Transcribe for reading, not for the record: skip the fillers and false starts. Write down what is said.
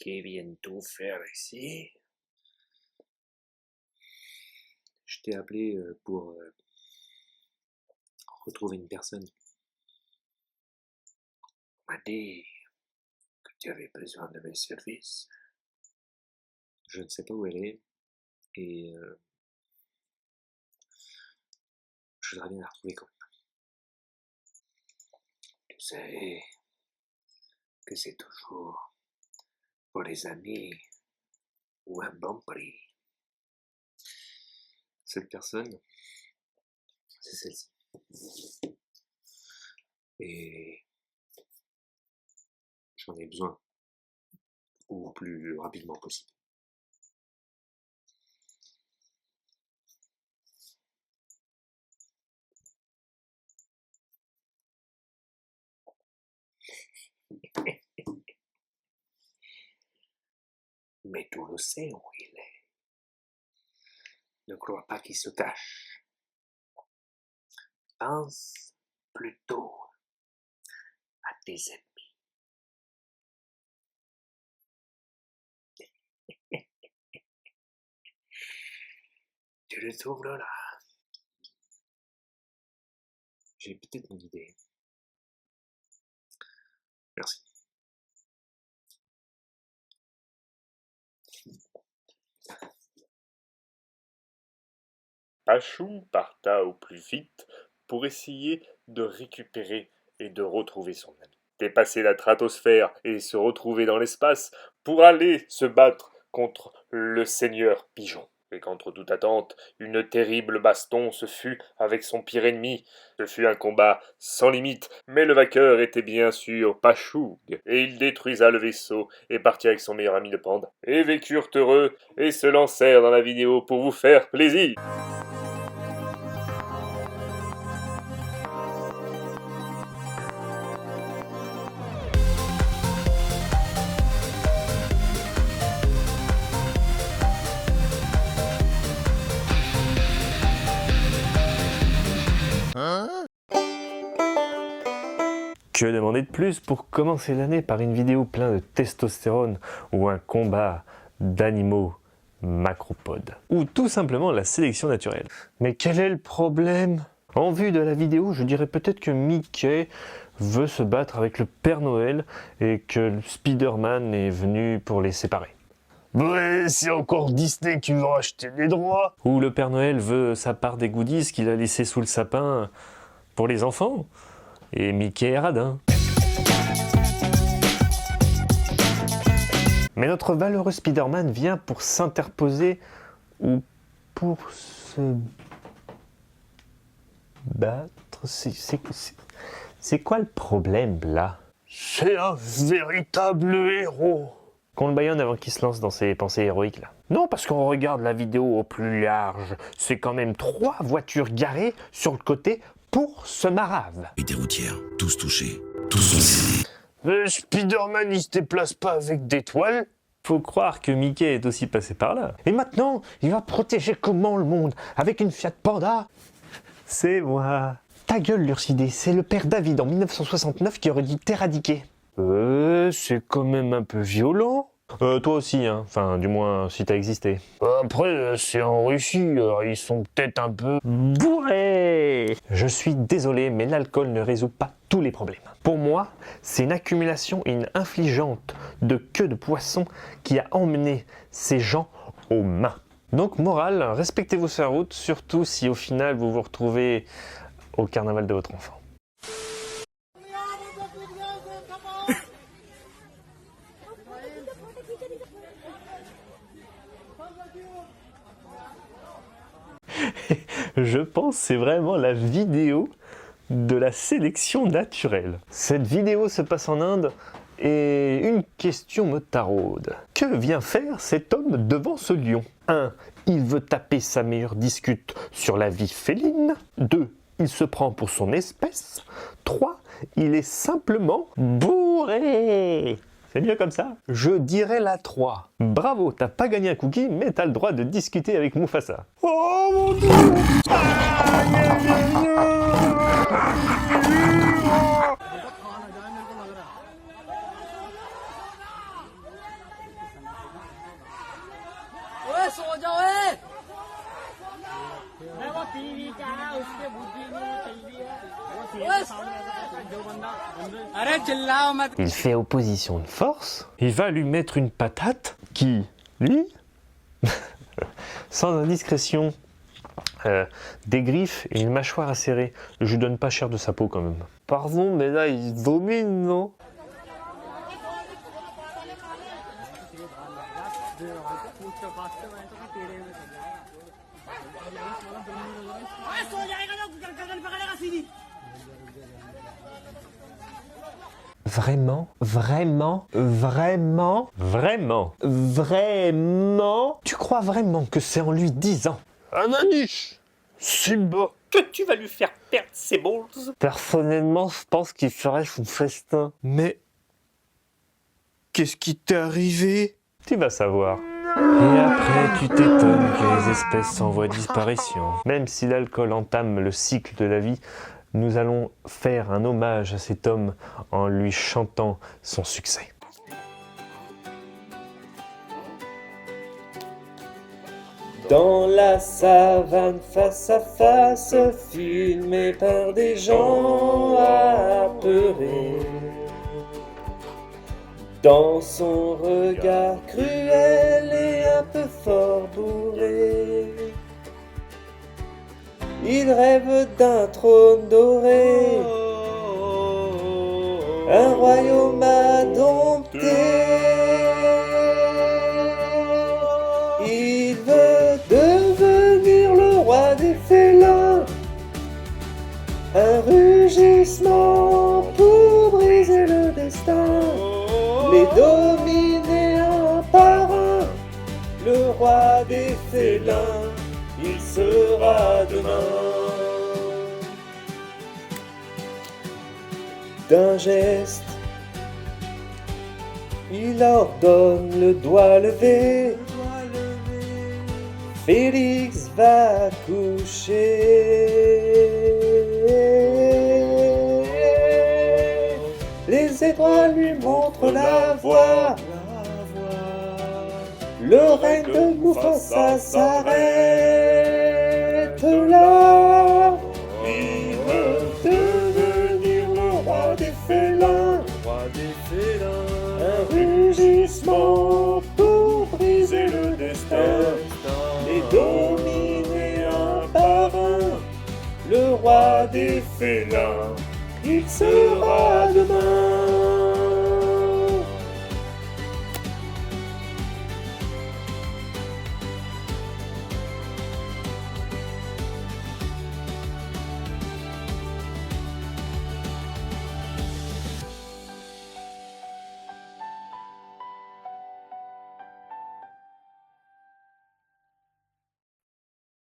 qui viennent tout faire ici? Je t'ai appelé pour retrouver une personne. On m'a dit que tu avais besoin de mes services. Je ne sais pas où elle est et je voudrais bien la retrouver quand même. Tu sais que c'est toujours pour les amis ou un bon prix. Cette personne, c'est celle-ci. Et j'en ai besoin, au plus rapidement possible. Mais tu le sais où il est. Ne crois pas qu'il se cache. Pense plutôt à tes ennemis. Tu le trouveras là. J'ai peut-être une idée. Merci. Pachou parta au plus vite pour essayer de récupérer et de retrouver son ami. Dépasser la stratosphère et se retrouver dans l'espace pour aller se battre contre le seigneur Pigeon. Et contre toute attente, une terrible baston se fut avec son pire ennemi. Ce fut un combat sans limite, mais le vainqueur était bien sûr Pachoug. Et il détruisa le vaisseau et partit avec son meilleur ami le panda. Et vécurent heureux et se lancèrent dans la vidéo pour vous faire plaisir. Que demander de plus pour commencer l'année par une vidéo pleine de testostérone ou un combat d'animaux macropodes? Ou tout simplement la sélection naturelle. Mais quel est le problème? En vue de la vidéo, je dirais peut-être que Mickey veut se battre avec le Père Noël et que Spider-Man est venu pour les séparer. Ouais, c'est encore Disney qui veut acheter les droits. Ou le Père Noël veut sa part des goodies qu'il a laissé sous le sapin pour les enfants. Et Mickey est radin. Mais notre valeureux Spider-Man vient pour s'interposer ou pour se battre. C'est quoi le problème là? C'est un véritable héros. Qu'on le baïonne avant qu'il se lance dans ses pensées héroïques là. Non, parce qu'on regarde la vidéo au plus large. C'est quand même 3 voitures garées sur le côté pour ce marave. Des routières, tous touchés, tous Spider-Man, il se déplace pas avec des toiles. Faut croire que Mickey est aussi passé par là. Et maintenant, il va protéger comment le monde? Avec une Fiat Panda? C'est moi. Ta gueule, Lurcidé, c'est le père David en 1969 qui aurait dû t'éradiquer. C'est quand même un peu violent. Toi aussi, hein. Enfin, du moins, si t'as existé. Après, c'est en Russie, ils sont peut-être un peu bourrés. Je suis désolé, mais l'alcool ne résout pas tous les problèmes. Pour moi, c'est une accumulation et une infligente de queue de poisson qui a emmené ces gens aux mains. Donc, morale, respectez vos routes, surtout si au final vous vous retrouvez au carnaval de votre enfant. Je pense que c'est vraiment la vidéo de la sélection naturelle. Cette vidéo se passe en Inde et une question me taraude. Que vient faire cet homme devant ce lion? 1. Il veut taper sa meilleure discute sur la vie féline. 2. Il se prend pour son espèce. 3. Il est simplement bourré. C'est mieux comme ça? Je dirais la 3. Bravo, t'as pas gagné un cookie, mais t'as le droit de discuter avec Mufasa. Oh mon Dieu! Il fait opposition de force. Il va lui mettre une patate qui, lui, sans indiscrétion, des griffes et une mâchoire acérée. Je lui donne pas cher de sa peau quand même. Pardon, mais là, il domine, non? Vraiment, vraiment, vraiment, vraiment, vraiment. Tu crois vraiment que c'est en lui disant Ananish, Simba, Que tu vas lui faire perdre ses balls? personnellement, je pense qu'il ferait son festin. Mais qu'est-ce qui t'est arrivé? Tu vas savoir. Et après, tu t'étonnes que les espèces en voient disparition. Même si l'alcool entame le cycle de la vie, nous allons faire un hommage à cet homme en lui chantant son succès. Dans la savane, face à face, filmé par des gens apeurés. Dans son regard cruel et un peu fort bourré, il rêve d'un trône doré, un royaume à dompter. Il veut devenir le roi des félins, un rugissement pour briser le destin, les dominer un par un, le roi des félins, il sera demain. D'un geste, il ordonne le doigt levé, Félix va coucher. Les étoiles lui montrent la voie. Le règne de Mufasa s'arrête là. Il veut devenir le roi des félins, un rugissement pour briser le destin, les dominer un par un, le roi des félins, il sera demain.